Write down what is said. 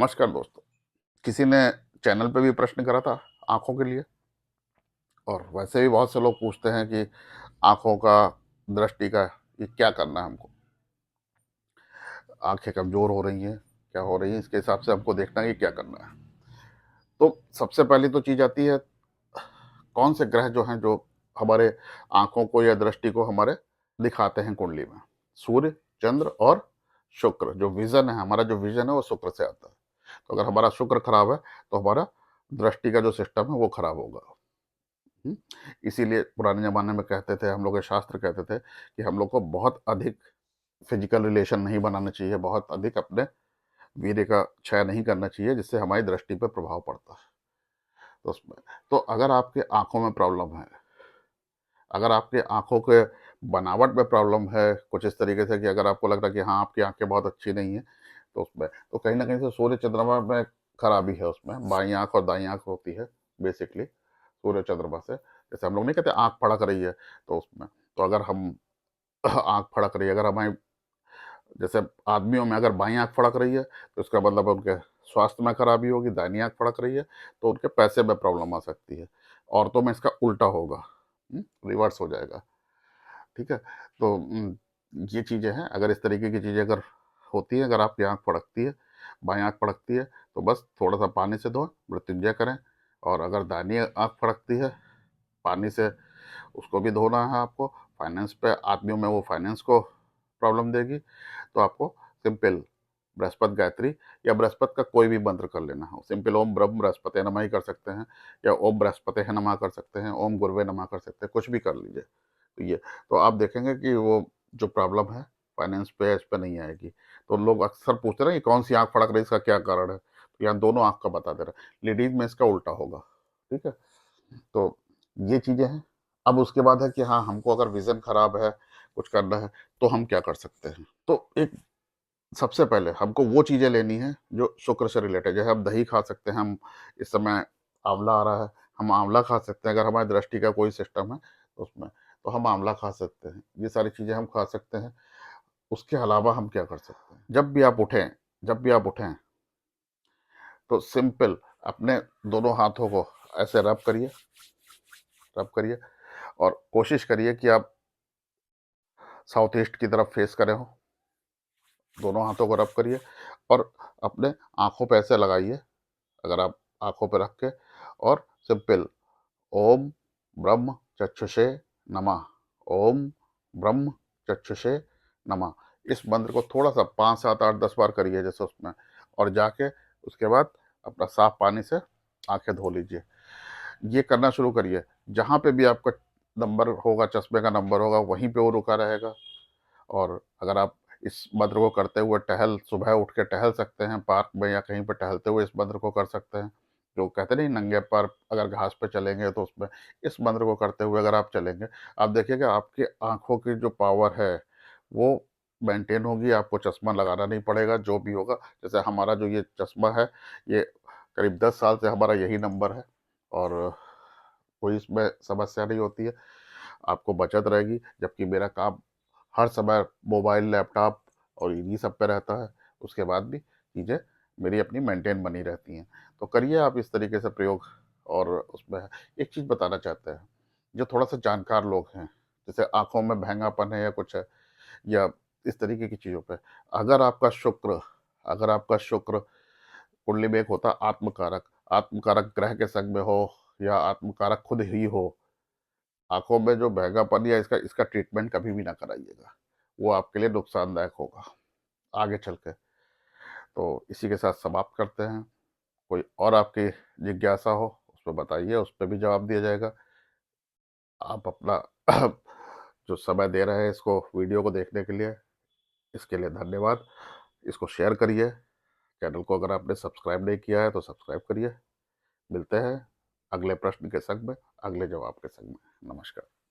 नमस्कार दोस्तों। किसी ने चैनल पे भी प्रश्न करा था आँखों के लिए, और वैसे भी बहुत से लोग पूछते हैं कि आँखों का, दृष्टि का ये क्या करना है हमको? आँखें कमज़ोर हो रही हैं, क्या हो रही हैं, इसके हिसाब से हमको देखना है कि क्या करना है। तो सबसे पहली तो चीज़ आती है, कौन से ग्रह जो हैं जो हमारे आँखों को या दृष्टि को हमारे दिखाते हैं कुंडली में? सूर्य, चंद्र और शुक्र। जो विज़न है, हमारा जो विज़न है वो शुक्र से आता है। तो अगर हमारा शुक्र खराब है, तो हमारा दृष्टि का जो सिस्टम है वो खराब होगा। हुँ? इसीलिए पुराने ज़माने में कहते थे, हम लोग के शास्त्र कहते थे कि हम लोग को बहुत अधिक फिज़िकल रिलेशन नहीं बनाना चाहिए, बहुत अधिक अपने वीर्य का क्षय नहीं करना चाहिए, जिससे हमारी दृष्टि पे प्रभाव पड़ता है। तो उसमें तो अगर आपके आँखों में प्रॉब्लम है, अगर आपके आँखों के बनावट में प्रॉब्लम है, कुछ इस तरीके से कि अगर आपको लग रहा है कि हाँ, आपकी आँखें बहुत अच्छी नहीं हैं, तो उसमें तो कहीं न कहीं से सूर्य चंद्रमा में खराबी है उसमें। बाईं आँख और दाईं आँख होती है बेसिकली सूर्य चंद्रमा से। जैसे हम लोग नहीं कहते आँख फड़क रही है, तो उसमें तो अगर हम आँख फड़क रही है, अगर हमारी जैसे आदमियों में अगर बाईं आँख फड़क रही है, तो इसका मतलब उनके स्वास्थ्य में खराबी होगी। दाहिनी आँख फड़क रही है, तो उनके पैसे में प्रॉब्लम आ सकती है। औरतों में इसका उल्टा होगा, रिवर्स हो जाएगा। ठीक है? तो ये चीज़ें हैं, अगर इस तरीके की चीज़ें अगर होती हैं, अगर आपकी आँख फड़कती है, बाईं आँख फड़कती है, तो बस थोड़ा-सा पानी से धोएँ, मृत्युंजय करें। और अगर दाहिनी आँख फड़कती है, पानी से उसको भी धोना है आपको। फाइनेंस पे आदमियों में वो फाइनेंस को प्रॉब्लम देगी, तो आपको सिंपल बृहस्पति गायत्री या बृहस्पति का कोई भी मंत्र कर लेना है। सिंपल ओम ब्रह्म बृहस्पति नमः ही कर सकते हैं, या ओम बृहस्पति नमः कर सकते हैं, ओम गुरुवे नमः कर सकते हैं, कुछ भी कर लीजिए। तो ये तो आप देखेंगे कि वो जो प्रॉब्लम है फाइनेंस पे, इस पे नहीं आएगी। तो लोग अक्सर पूछते हैं ना कि कौन सी आँख फड़क रही है, इसका क्या कारण है? तो यहाँ दोनों आँख का बता दे रहा है। लेडीज़ में इसका उल्टा होगा, ठीक है? तो ये चीज़ें हैं। अब उसके बाद है कि हाँ, हमको अगर विज़न खराब है, कुछ करना है, तो हम क्या कर सकते हैं? तो एक सबसे पहले हमको वो चीज़ें लेनी है जो शुक्र से रिलेटेड है। जैसे हम दही खा सकते हैं, हम इस समय आंवला आ रहा है, हम आंवला खा सकते हैं। अगर हमारी दृष्टि का कोई सिस्टम है तो उसमें, तो हम आंवला खा सकते हैं। ये सारी चीज़ें हम खा सकते हैं। उसके अलावा हम क्या कर सकते हैं? जब भी आप उठें तो सिंपल अपने दोनों हाथों को ऐसे रब करिए और कोशिश करिए कि आप साउथ ईस्ट की तरफ फेस करे हों। दोनों हाथों को रब करिए और अपने आँखों पे ऐसे लगाइए, अगर आप आँखों पे रख के, और सिंपल ओम ब्रह्म चक्षुषे नमः, ओम ब्रह्म चक्षुषे नमः। इस मंत्र को थोड़ा-सा 5, 7, 8, 10 बार करिए जैसे उसमें, और जाके उसके बाद अपना साफ पानी से आँखें धो लीजिए। ये करना शुरू करिए। जहाँ पे भी आपका नंबर होगा, चश्मे का नंबर होगा, वहीं पे वो रुका रहेगा। और अगर आप इस मंत्र को करते हुए सुबह उठ के टहल सकते हैं पार्क में, या कहीं पे टहलते हुए इस मंत्र को कर सकते हैं। जो कहते नहीं, नंगे पैर अगर घास पे चलेंगे तो उसमें इस मंत्र को करते हुए अगर आप चलेंगे, आप देखिएगा आपकी आँखों की जो पावर है वो मेंटेन होगी, आपको चश्मा लगाना नहीं पड़ेगा जो भी होगा। जैसे हमारा जो ये चश्मा है, ये करीब 10 साल से हमारा यही नंबर है, और कोई इसमें समस्या नहीं होती है, आपको बचत रहेगी। जबकि मेरा काम हर समय मोबाइल, लैपटॉप और इन्हीं सब पे रहता है, उसके बाद भी चीज़ें मेरी अपनी मेंटेन बनी रहती हैं। तो करिए आप इस तरीके से प्रयोग। और उसमें एक चीज़ बताना चाहते हैं, जो थोड़ा-सा जानकार लोग हैं, जैसे आँखों में भैंगापन है या कुछ है, या इस तरीके की चीज़ों पे, अगर आपका शुक्र अगर आपका शुक्र कुंडली में एक होता है आत्मकारक, आत्मकारक ग्रह के संग में हो, या आत्मकारक खुद ही हो, आँखों में जो बहरापन या इसका इसका ट्रीटमेंट कभी भी ना कराइएगा। वो आपके लिए नुकसानदायक होगा आगे चल के। तो इसी के साथ समाप्त करते हैं। कोई और आपकी जिज्ञासा हो, उसपे बताइए, उस पे भी जवाब दिया जाएगा। आप अपना जो समय दे रहे हैं इसको वीडियो को देखने के लिए, इसके लिए धन्यवाद। इसको शेयर करिए। चैनल को अगर आपने सब्सक्राइब नहीं किया है तो सब्सक्राइब करिए। मिलते हैं अगले प्रश्न के संग में, अगले जवाब के संग में। नमस्कार।